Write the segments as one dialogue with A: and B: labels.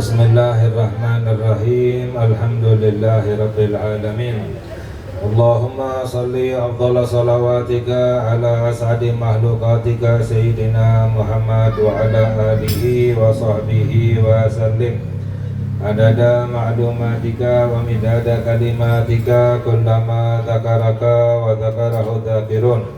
A: Bismillahirrahmanirrahim. Alhamdulillahirabbil alamin. Allahumma salli afdhala salawatika ala as'adi makhlukatika Sayyidina Muhammad wa ala alihi wa sahbihi wa sallim. Adada ma'lumatika wa midada kalimatika kullama dhakaraka wa dhakarahu dhakirun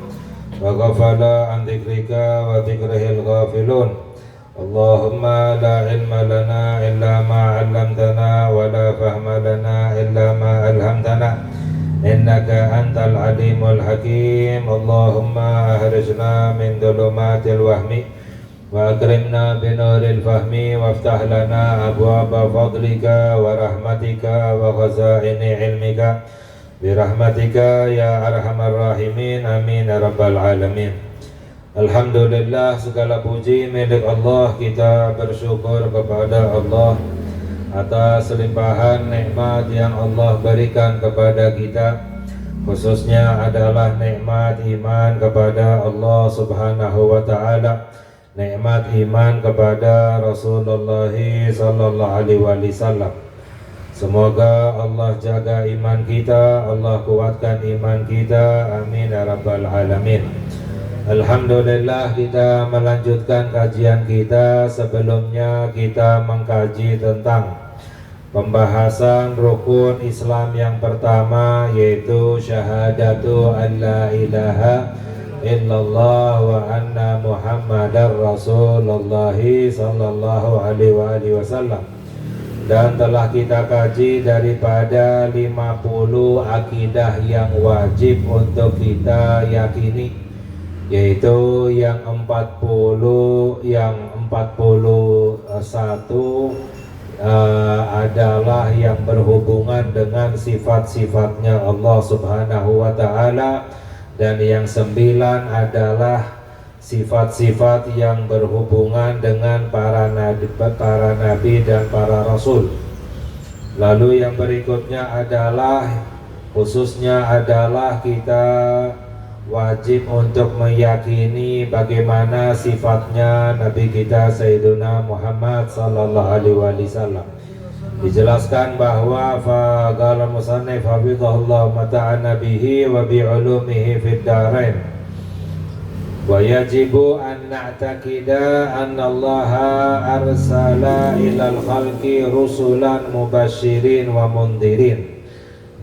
A: wa ghafala an dhikrika wa dhikrihil ghafilun. Allahumma la ilma lana illa ma 'allamtana wa la fahma lana illa ma alhamtana innaka antal alimul hakim. Allahumma ahrijna min dhulumatil wahmi wa akrimna binuril fahmi waftah lana abwaba fadlika wa rahmatika wa khazaini ilmika birahmatika ya arhamar rahimin. Amin ya rabbal alamin. Alhamdulillah, segala puji milik Allah. Kita bersyukur kepada Allah atas limpahan nikmat yang Allah berikan kepada kita, khususnya adalah nikmat iman kepada Allah Subhanahu wa ta'ala, nikmat iman kepada Rasulullah sallallahu alaihi wasallam. Semoga Allah jaga iman kita, Allah kuatkan iman kita. Amin ya rabbal alamin. Alhamdulillah, kita melanjutkan kajian kita. Sebelumnya kita mengkaji tentang pembahasan rukun Islam yang pertama, yaitu syahadatu an la ilaha illallah wa anna muhammadar rasulullah sallallahu alaihi wasallam. Dan telah kita kaji daripada 50 akidah yang wajib untuk kita yakini, yaitu yang 41 adalah yang berhubungan dengan sifat-sifatnya Allah Subhanahu wa ta'ala, dan yang 9 adalah sifat-sifat yang berhubungan dengan para nabi dan para rasul. Lalu yang berikutnya adalah khususnya adalah kita wajib untuk meyakini bagaimana sifatnya Nabi kita Sayyiduna Muhammad sallallahu alaihi wasallam. Dijelaskan bahwa faqala musannif hafizahullah mata'ana bihi wa bi'ulumihi fid darain wa yajibu an na'taqida anna Allaha arsala ilal khalqi rusulan mubasyirin wa mundhirin.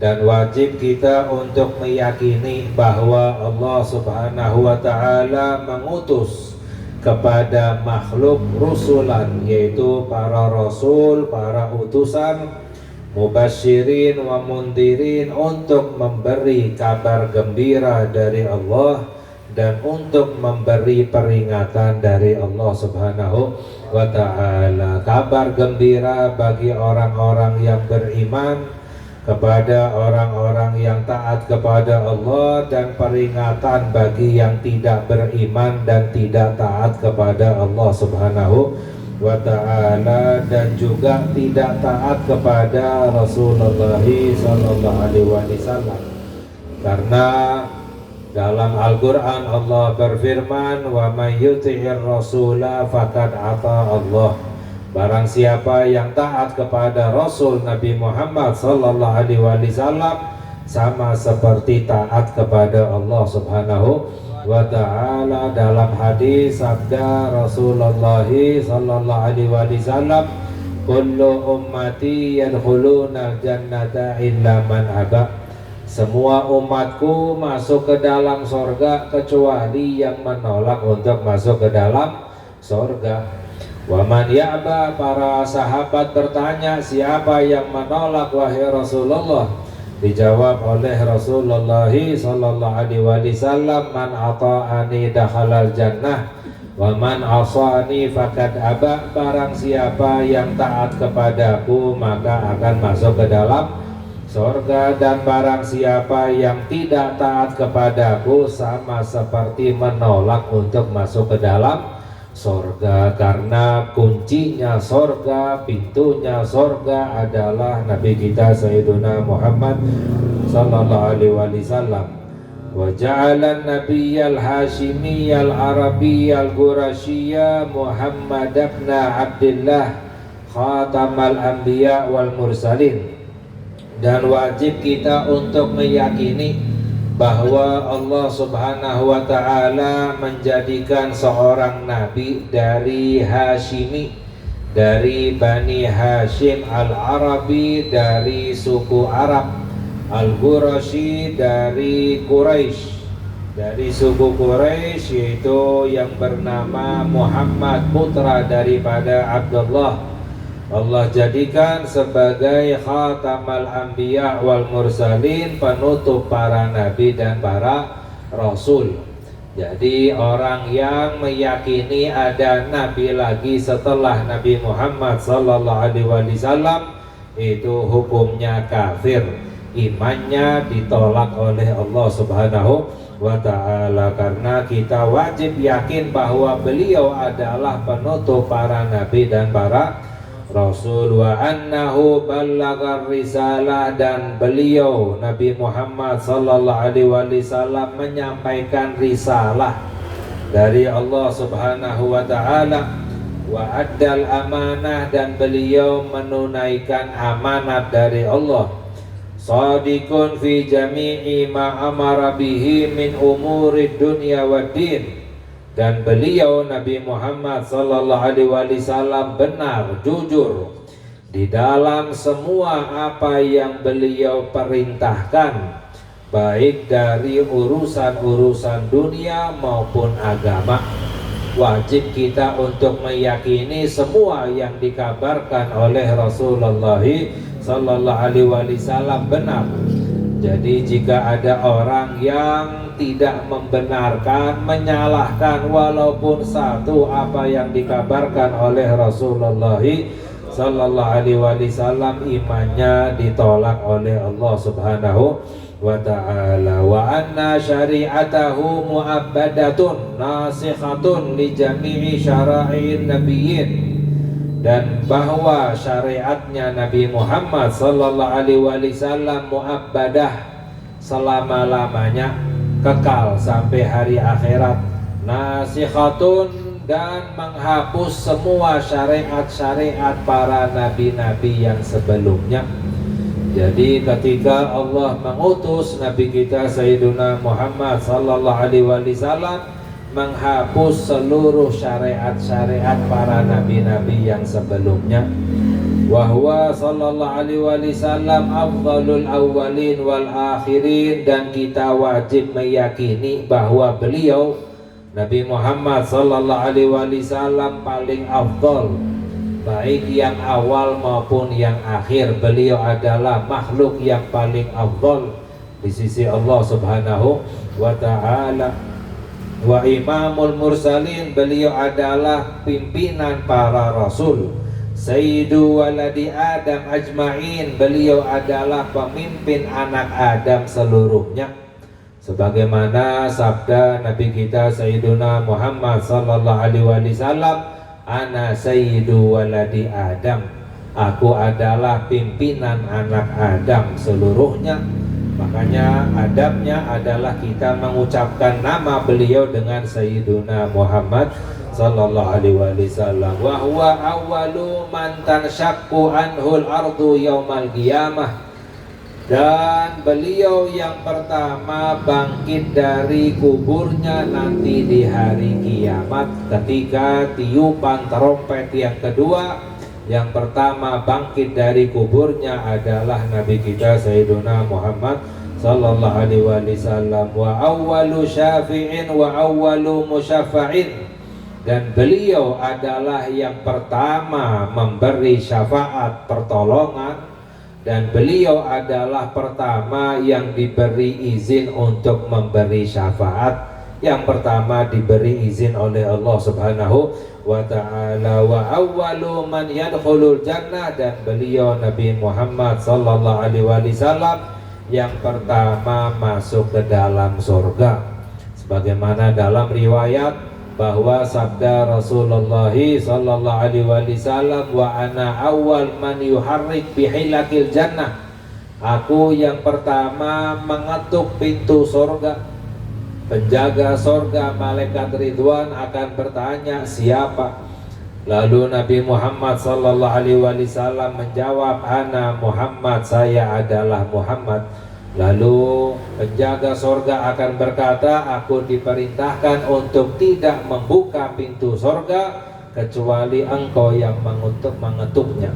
A: Dan wajib kita untuk meyakini bahwa Allah Subhanahu wa ta'ala mengutus kepada makhluk rusulan, yaitu para rasul, para utusan, mubasyirin wa mundhirin, untuk memberi kabar gembira dari Allah dan untuk memberi peringatan dari Allah Subhanahu wa ta'ala. Kabar gembira bagi orang-orang yang beriman, kepada orang-orang yang taat kepada Allah, dan peringatan bagi yang tidak beriman dan tidak taat kepada Allah Subhanahu wa ta'ala, dan juga tidak taat kepada Rasulullah sallallahu alaihi wasallam. Karena dalam Al-Quran Allah berfirman, wa may yuti'ir rasula faqad ata Allah. Barang siapa yang taat kepada Rasul Nabi Muhammad sallallahu alaihi wasallam, sama seperti taat kepada Allah Subhanahu wa ta'ala. Dalam hadis sabda Rasulullah sallallahu alaihi wasallam, kullu ummati yadkhuluna jannata illa man aba. Semua umatku masuk ke dalam sorga kecuali yang menolak untuk masuk ke dalam sorga. Waman ya'ba, para sahabat bertanya, siapa yang menolak wahai Rasulullah? Dijawab oleh Rasulullah sallallahu alaihi wasallam, man ata'ani dakhalal jannah wa man asani faqad aba. Barang siapa yang taat kepadaku maka akan masuk ke dalam surga, dan barang siapa yang tidak taat kepadaku sama seperti menolak untuk masuk ke dalam sorga. Karena kuncinya sorga, pintunya sorga adalah Nabi kita Sayyiduna Muhammad sallallahu alaihi wasallam. Wa ja'alan nabiyyal hashimiyyal arabiyyal qurasyiyya Muhammad ibn Abdullah khatamal anbiya wal mursalin, dan wajib kita untuk meyakini bahwa Allah Subhanahu wa ta'ala menjadikan seorang nabi dari Hashimi, dari Bani Hashim Al-Arabi, dari suku Arab, Al-Qurashi dari Quraisy, dari suku Quraisy, yaitu yang bernama Muhammad, putra daripada Abdullah. Allah jadikan sebagai khatamal anbiya wal mursalin, penutup para nabi dan para rasul. Jadi orang yang meyakini ada nabi lagi setelah Nabi Muhammad sallallahu alaihi wasallam itu hukumnya kafir, imannya ditolak oleh Allah Subhanahu wa ta'ala, karena kita wajib yakin bahwa beliau adalah penutup para nabi dan para rasul, wa annahu ballagar risalah, dan beliau Nabi Muhammad sallallahu alaihi wasallam menyampaikan risalah dari Allah Subhanahu wa ta'ala, wa addal amanah, dan beliau menunaikan amanat dari Allah, shadiqun fi jami'i ma amara bihi min umuri dunya wad din, dan beliau Nabi Muhammad sallallahu alaihi wasallam benar, jujur di dalam semua apa yang beliau perintahkan, baik dari urusan-urusan dunia maupun agama. Wajib kita untuk meyakini semua yang dikabarkan oleh Rasulullah sallallahu alaihi wasallam benar. Jadi jika ada orang yang tidak membenarkan, menyalahkan walaupun satu apa yang dikabarkan oleh Rasulullah sallallahu alaihi wasallam, imannya ditolak oleh Allah Subhanahu wa ta'ala. Wa anna syari'atahu mu'abbadatun nasikhatun li jami'i syara'in nabiyyin, dan bahwa syariatnya Nabi Muhammad sallallahu alaihi wasallam mu'abbadah, selama-lamanya, kekal sampai hari akhirat, nasikhatun, dan menghapus semua syariat-syariat para nabi-nabi yang sebelumnya. Jadi ketika Allah mengutus Nabi kita Sayyiduna Muhammad sallallahu alaihi wasallam, menghapus seluruh syariat-syariat para nabi-nabi yang sebelumnya. Wa huwa sallallahu alaihi wasallam afdalul awwalin wal akhirin, dan kita wajib meyakini bahwa beliau Nabi Muhammad sallallahu alaihi wasallam paling afdal, baik yang awal maupun yang akhir. Beliau adalah makhluk yang paling afdal di sisi Allah Subhanahu wa ta'ala. Wa imamul mursalin, beliau adalah pimpinan para rasul. Sayyidu waladi Adam ajma'in, beliau adalah pemimpin anak Adam seluruhnya. Sebagaimana sabda Nabi kita Sayyiduna Muhammad sallallahu alaihi wasallam, ana sayyidu waladi Adam, aku adalah pimpinan anak Adam seluruhnya. Makanya adabnya adalah kita mengucapkan nama beliau dengan Sayyiduna Muhammad sallallahu alaihi wasallam. Wa huwa awwalu man tanshaqqu anhul ardu yaumal qiyamah, dan beliau yang pertama bangkit dari kuburnya nanti di hari kiamat. Ketika tiupan trompet yang kedua, yang pertama bangkit dari kuburnya adalah Nabi kita Sayyiduna Muhammad sallallahu alaihi wasallam. Wa awwalu syafi'in wa awwalu musyaffa'in, dan beliau adalah yang pertama memberi syafaat pertolongan, dan beliau adalah pertama yang diberi izin untuk memberi syafaat. Yang pertama diberi izin oleh Allah Subhanahu wa ta'ala. Wa awwalu man yadkhulul jannah, dan beliau Nabi Muhammad sallallahu alaihi wasallam yang pertama masuk ke dalam surga. Sebagaimana dalam riwayat bahwa sabda Rasulullah sallallahu alaihi wasallam, wa ana awwal man yuharrik bihilakil jannah, aku yang pertama mengetuk pintu surga. Penjaga surga malaikat Ridwan akan bertanya, siapa? Lalu Nabi Muhammad sallallahu alaihi wasallam menjawab, ana Muhammad, saya adalah Muhammad. Lalu penjaga sorga akan berkata, aku diperintahkan untuk tidak membuka pintu sorga kecuali engkau yang mengetuknya.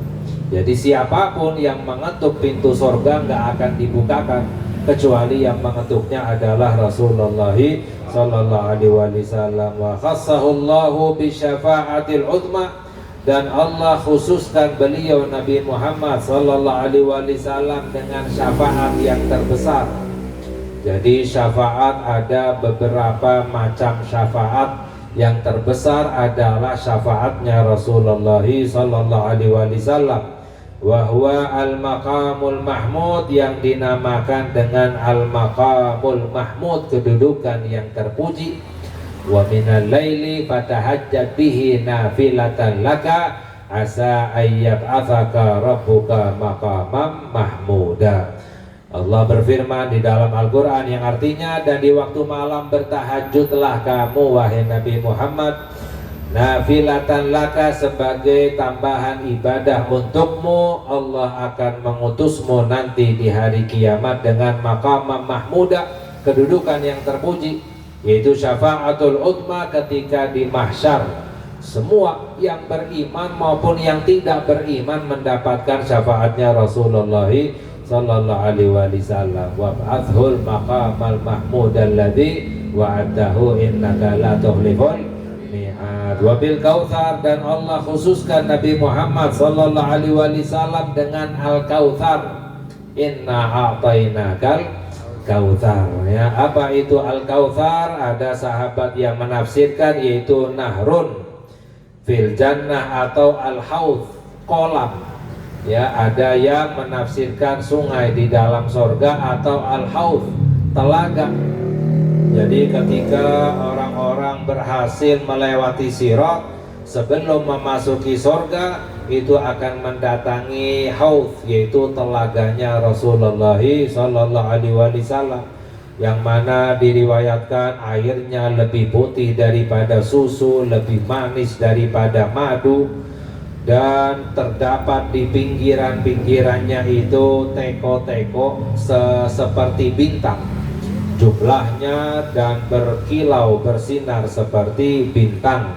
A: Jadi siapapun yang mengetuk pintu sorga nggak akan dibukakan kecuali yang mengetuknya adalah Rasulullah sallallahu alaihi wasallam. Wa khassahullahu bi syafaatil uzma, dan Allah khususkan beliau Nabi Muhammad sallallahu alaihi wasallam dengan syafaat yang terbesar. Jadi syafaat ada beberapa macam syafaat. Yang terbesar adalah syafaatnya Rasulullah sallallahu alaihi wasallam. Wa huwa al-maqamul mahmud, yang dinamakan dengan al-maqamul mahmud, kedudukan yang terpuji. Wa minal laili fatahajjat bihi nafilatan laka asa ayyab'atsaka rabbuka maqamam mahmuda. Allah berfirman di dalam Al-Quran yang artinya, dan di waktu malam bertahajudlah kamu wahai Nabi Muhammad, nafilatan laka, sebagai tambahan ibadah untukmu. Allah akan mengutusmu nanti di hari kiamat dengan maqamam mahmuda, kedudukan yang terpuji, yaitu syafaatul uzma ketika di mahsyar. Semua yang beriman maupun yang tidak beriman mendapatkan syafaatnya Rasulullah sallallahu alaihi wasallam. Wab'athul maqamal mahmud alladzi wa'adahu innaka la tukhliful mi'ad. Wabil kautsar, dan Allah khususkan Nabi Muhammad sallallahu alaihi wasallam dengan al-kautsar. Inna a'tainakal kautsar. Ya, apa itu al-kautsar? Ada sahabat yang menafsirkan yaitu nahrun fil jannah atau al-haudz, kolam. Ya, ada yang menafsirkan sungai di dalam sorga atau al-haudz, telaga. Jadi ketika orang-orang berhasil melewati sirat, sebelum memasuki sorga itu akan mendatangi haudz, yaitu telaganya Rasulullah sallallahu alaihi wasallam, yang mana diriwayatkan airnya lebih putih daripada susu, lebih manis daripada madu, dan terdapat di pinggiran-pinggirannya itu teko-teko seperti bintang jumlahnya, dan berkilau bersinar seperti bintang.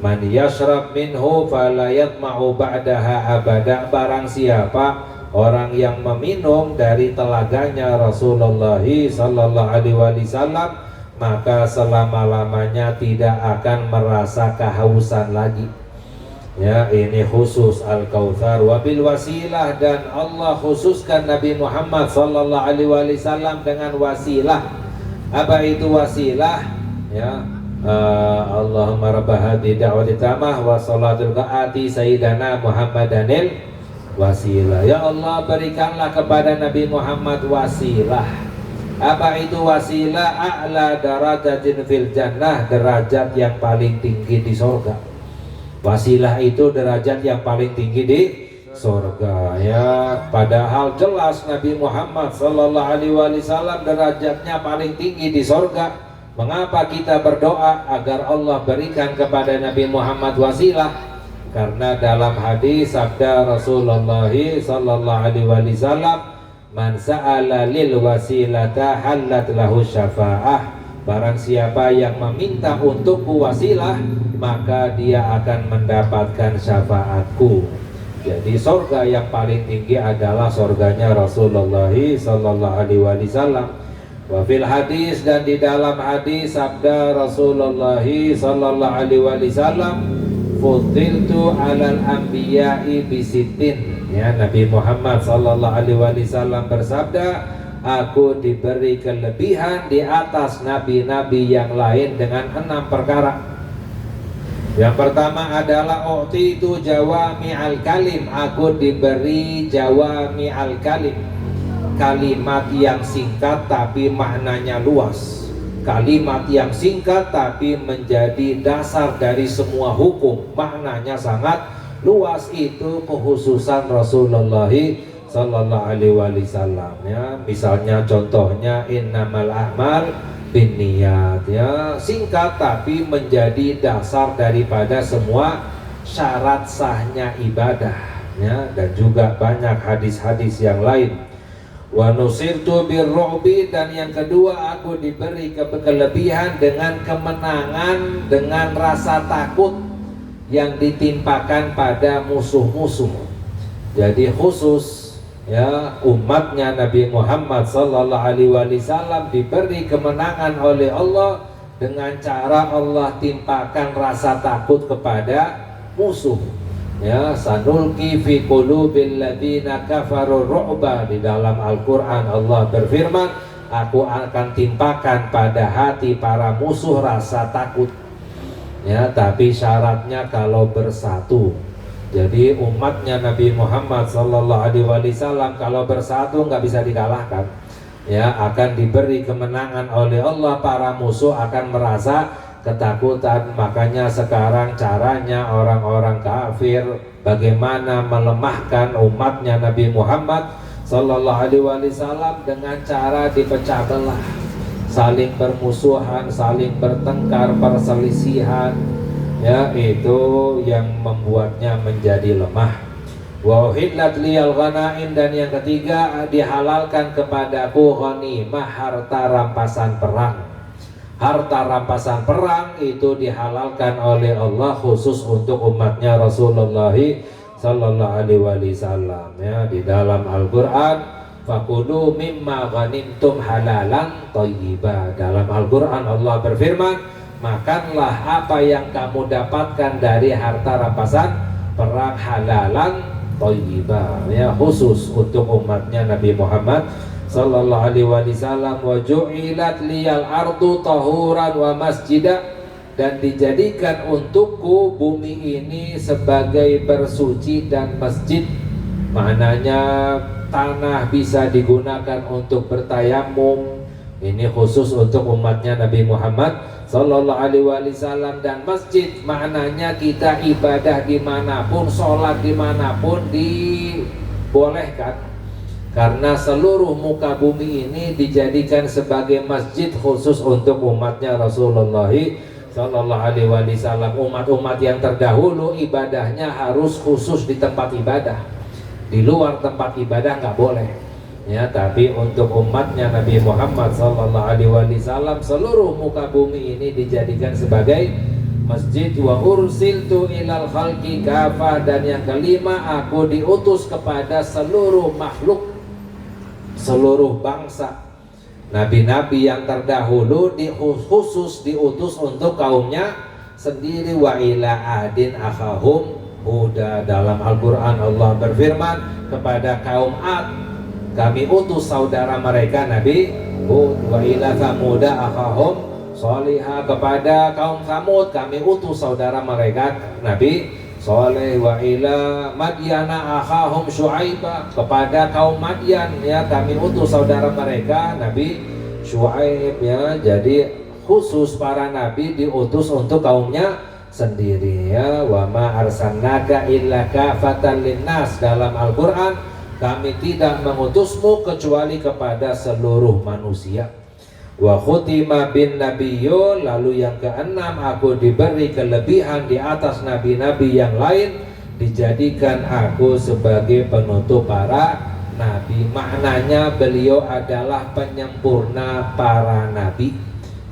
A: Man yashrab minhu fala yatma'u ba'daha abada, barang siapa orang yang meminum dari telaganya Rasulullah sallallahu alaihi wasallam, maka selama-lamanya tidak akan merasa kehausan lagi. Ya, ini khusus al-kautsar. Wabil wasilah, dan Allah khususkan Nabi Muhammad sallallahu alaihi wasallam dengan wasilah. Apa itu wasilah? Ya, Allahumma rabb hadhihi da'wati tamah wa salatul qaati sayyidana Muhammadanil wasilah. Ya Allah, berikanlah kepada Nabi Muhammad wasilah. Apa itu wasilah? A'la darajatin fil jannah, derajat yang paling tinggi di surga. Wasilah itu derajat yang paling tinggi di surga. Ya, padahal jelas Nabi Muhammad sallallahu alaihi wasallam derajatnya paling tinggi di surga. Mengapa kita berdoa agar Allah berikan kepada Nabi Muhammad wasilah? Karena dalam hadis sabda Rasulullah sallallahu alaihi wasallam, man sa'ala lil wasilata halat lahu syafa'ah. Barang siapa yang meminta untukku wasilah, maka dia akan mendapatkan syafaatku. Jadi surga yang paling tinggi adalah surganya Rasulullah sallallahu alaihi wasallam. Wa fil hadis, dan di dalam hadis sabda Rasulullah sallallahu alaihi wasallam, fuddiltu alal anbiya'i bisitin. Ya, Nabi Muhammad sallallahu alaihi wasallam bersabda, aku diberi kelebihan di atas nabi-nabi yang lain dengan 6 perkara. Yang pertama adalah u'titu jawami'al kalim, aku diberi jawami'al kalim, kalimat yang singkat tapi maknanya luas. Kalimat yang singkat tapi menjadi dasar dari semua hukum, maknanya sangat luas. Itu kekhususan Rasulullah sallallahu alaihi wasallam. Ya, misalnya contohnya innamal a'mal binniyat, ya, singkat tapi menjadi dasar daripada semua syarat sahnya ibadah, ya, dan juga banyak hadis-hadis yang lain. Wa nusirtu birru'bi, dan yang kedua aku diberi kelebihan dengan kemenangan dengan rasa takut yang ditimpakan pada musuh-musuh. Jadi khusus, ya, umatnya Nabi Muhammad sallallahu alaihi wasallam diberi kemenangan oleh Allah dengan cara Allah timpakan rasa takut kepada musuh. Ya, sanulqi fi qulubil ladzina kafaru ru'ba, di dalam Al-Qur'an Allah berfirman, aku akan timpakan pada hati para musuh rasa takut. Ya, tapi syaratnya kalau bersatu. Jadi umatnya Nabi Muhammad sallallahu alaihi wasallam kalau bersatu nggak bisa dikalahkan. Ya, akan diberi kemenangan oleh Allah, para musuh akan merasa ketakutan. Makanya sekarang caranya orang-orang kafir bagaimana melemahkan umatnya Nabi Muhammad sallallahu alaihi wasallam dengan cara dipecah belah, saling bermusuhan, saling bertengkar, perselisihan. Ya, itu yang membuatnya menjadi lemah. Wa uhillat liyal ghanaim, dan yang ketiga dihalalkan kepadaku ghanimah, harta rampasan perang. Harta rampasan perang itu dihalalkan oleh Allah khusus untuk umatnya Rasulullah sallallahu alaihi wasallam. Ya, di dalam Al-Qur'an, fakulu mimma ghanimtum halalan thayyiba. Dalam Al-Qur'an Allah berfirman, makanlah apa yang kamu dapatkan dari harta rampasan perang halalan thayyiba, ya, khusus untuk umatnya Nabi Muhammad sallallahu alaihi wasallam. Wa ju'ilat liyal ardu tahuran wa masjidah, dan dijadikan untukku bumi ini sebagai bersuci dan masjid. Maknanya tanah bisa digunakan untuk bertayamum, ini khusus untuk umatnya Nabi Muhammad sallallahu alaihi wasallam. Dan masjid maknanya kita ibadah dimanapun, sholat dimanapun dibolehkan, karena seluruh muka bumi ini dijadikan sebagai masjid khusus untuk umatnya Rasulullah sallallahu alaihi wasallam. Umat-umat yang terdahulu ibadahnya harus khusus di tempat ibadah, di luar tempat ibadah nggak boleh. Ya, tapi untuk umatnya Nabi Muhammad sallallahu alaihi wasallam seluruh muka bumi ini dijadikan sebagai masjid. Wa ursiltu ilal khalqi kafah, dan yang kelima aku diutus kepada seluruh makhluk, seluruh bangsa. Nabi-nabi yang terdahulu khusus diutus untuk kaumnya sendiri. Wa ila adin akhahum Huda, dalam Al-Qur'an Allah berfirman kepada kaum Ad kami utus saudara mereka Nabi Hud. Wa ila Thamuda akhahum Sholihah, kepada kaum Thamud kami utus saudara mereka Nabi Sholeh. Wa ila Madyana akhahum Syuaibah, kepada kaum Madyan, ya, kami utus saudara mereka Nabi Syuaib. Ya, jadi khusus para nabi diutus untuk kaumnya sendiri. Ya, wa ma arsalnaka illa kafatan linnas, dalam Al-Qur'an kami tidak mengutusmu kecuali kepada seluruh manusia. Wa khutima bin nabiyyu, lalu yang keenam aku diberi kelebihan di atas nabi-nabi yang lain, dijadikan aku sebagai penutup para nabi. Maknanya beliau adalah penyempurna para nabi.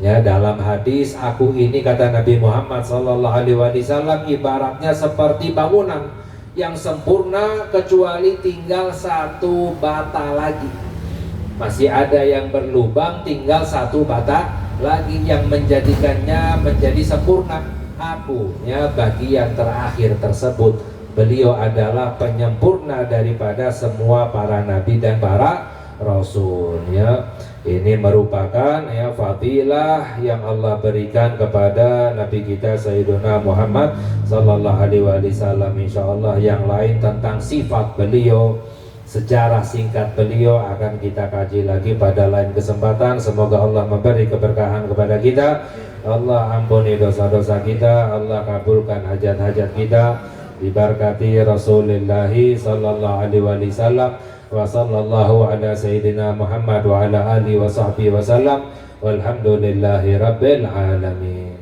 A: Ya, dalam hadis, aku ini, kata Nabi Muhammad sallallahu alaihi wasallam, ibaratnya seperti bangunan yang sempurna kecuali tinggal satu bata lagi. Masih ada yang berlubang, tinggal satu bata lagi yang menjadikannya menjadi sempurna. Aku, ya, bagi yang terakhir tersebut, beliau adalah penyempurna daripada semua para nabi dan para rasul. Ya, ini merupakan, ya, fadilah yang Allah berikan kepada Nabi kita Sayyiduna Muhammad sallallahu alaihi wasallam. Insyaallah yang lain tentang sifat beliau, sejarah singkat beliau akan kita kaji lagi pada lain kesempatan. Semoga Allah memberi keberkahan kepada kita, Allah ampuni dosa-dosa kita, Allah kabulkan hajat-hajat kita, diberkati Rasulullah sallallahu alaihi wasallam. Wa sallallahu ala sayyidina Muhammad wa ala alihi wa sahbihi wa sallam, walhamdulillahi rabbil alamin.